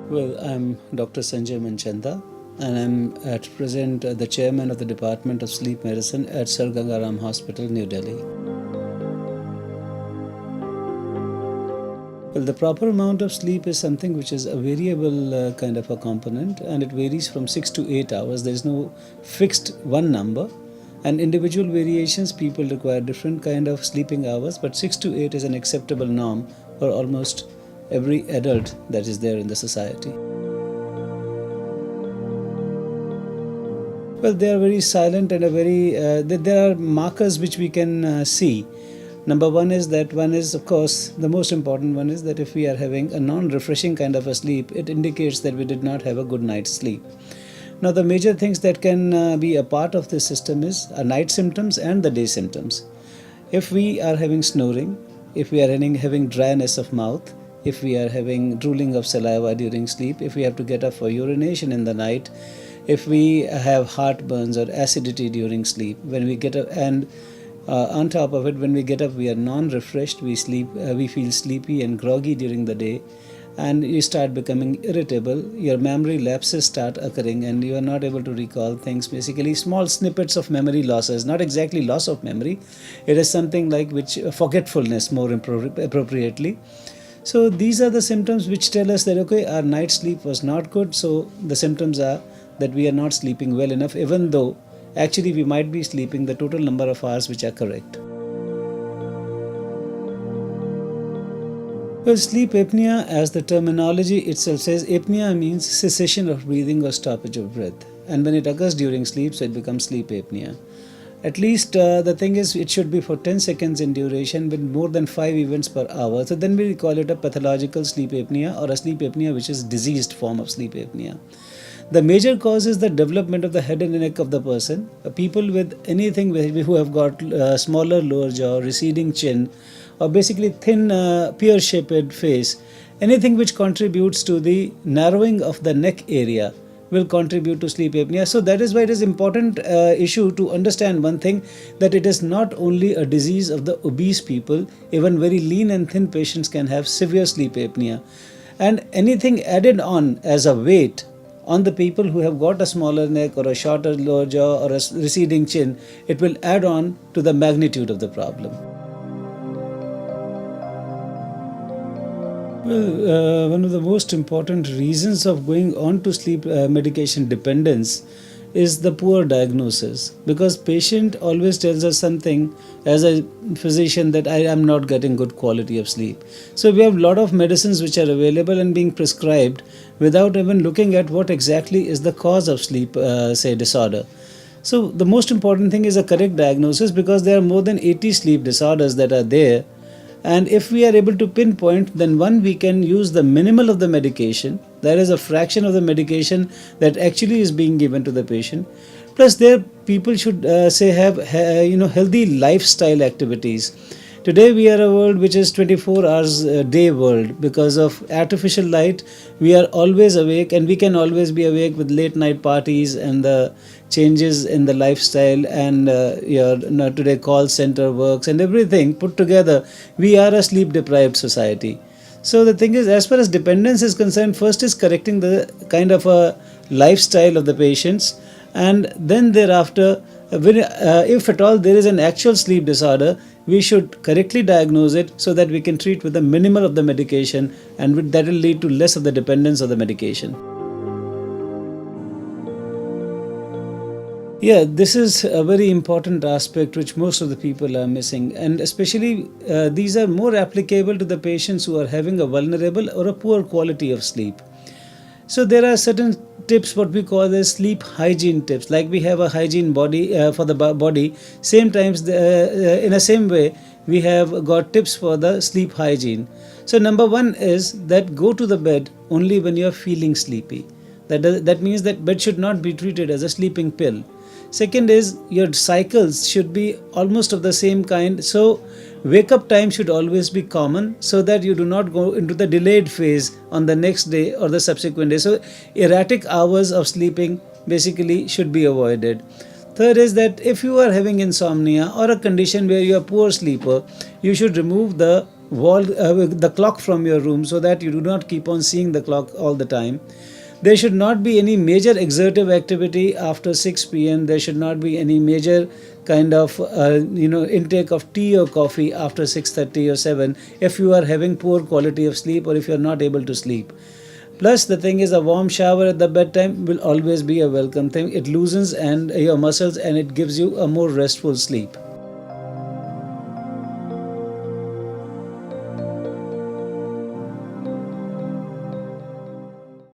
Well, I'm Dr. Sanjay Machanda, and I'm at present the chairman of the Department of Sleep Medicine at Sir Gangaram Hospital, New Delhi. Well, the proper amount of sleep is something which is a variable kind of a component, and it varies from 6 to 8 hours. There is no fixed one number, and individual variations, people require different kind of sleeping hours, but 6 to 8 is an acceptable norm for almost every adult that is there in the society. Well, they are very silent and there are markers which we can see. Number one is, of course, the most important one is that if we are having a non-refreshing kind of a sleep, it indicates that we did not have a good night's sleep. Now, the major things that can be a part of this system is night symptoms and the day symptoms. If we are having snoring, if we are having dryness of mouth, if we are having drooling of saliva during sleep, if we have to get up for urination in the night, if we have heartburns or acidity during sleep, when we get up, and on top of it, when we get up, we are non-refreshed, we feel sleepy and groggy during the day, and you start becoming irritable, your memory lapses start occurring, and you are not able to recall things, basically small snippets of memory losses, not exactly loss of memory, it is something like forgetfulness more appropriately. So these are the symptoms which tell us that, okay, our night sleep was not good, so the symptoms are that we are not sleeping well enough, even though actually we might be sleeping the total number of hours which are correct. Well, sleep apnea, as the terminology itself says, apnea means cessation of breathing or stoppage of breath. And when it occurs during sleep, so it becomes sleep apnea. At least the thing is, it should be for 10 seconds in duration with more than 5 events per hour. So then we call it a pathological sleep apnea or a sleep apnea which is diseased form of sleep apnea. The major cause is the development of the head and neck of the person. People with anything who have got smaller lower jaw, receding chin, or basically thin pear-shaped face, anything which contributes to the narrowing of the neck area will contribute to sleep apnea. So that is why it is important issue to understand one thing, that it is not only a disease of the obese people, even very lean and thin patients can have severe sleep apnea. And anything added on as a weight on the people who have got a smaller neck or a shorter lower jaw or a receding chin, it will add on to the magnitude of the problem. Well, one of the most important reasons of going on to sleep medication dependence is the poor diagnosis, because patient always tells us something as a physician that I am not getting good quality of sleep. So we have a lot of medicines which are available and being prescribed without even looking at what exactly is the cause of sleep disorder. So the most important thing is a correct diagnosis, because there are more than 80 sleep disorders that are there. And if we are able to pinpoint, then we can use the minimal of the medication, that is a fraction of the medication that actually is being given to the patient. Plus, people should have healthy lifestyle activities. Today we are a world which is 24 hours a day world. Because of artificial light, we are always awake, and we can always be awake with late night parties and the changes in the lifestyle and today call center works and everything put together. We are a sleep deprived society. So the thing is, as far as dependence is concerned, first is correcting the kind of a lifestyle of the patients, and then thereafter, if at all there is an actual sleep disorder, we should correctly diagnose it so that we can treat with the minimal of the medication, and that will lead to less of the dependence of the medication. Yeah, this is a very important aspect which most of the people are missing, and especially these are more applicable to the patients who are having a vulnerable or a poor quality of sleep. So there are certain tips, what we call as sleep hygiene tips. Like we have a hygiene body for the body, same times in the same way we have got tips for the sleep hygiene. So number one is that go to the bed only when you are feeling sleepy. That means that bed should not be treated as a sleeping pill. Second is your cycles should be almost of the same kind. So wake up time should always be common, so that you do not go into the delayed phase on the next day or the subsequent day. So erratic hours of sleeping basically should be avoided. Third is that if you are having insomnia or a condition where you are a poor sleeper, you should remove the the clock from your room, so that you do not keep on seeing the clock all the time. There should not be any major exertive activity after 6 p.m. There should not be any major kind of intake of tea or coffee after 6:30 or 7 if you are having poor quality of sleep or if you are not able to sleep. Plus, the thing is, a warm shower at the bedtime will always be a welcome thing. It loosens and your muscles and it gives you a more restful sleep.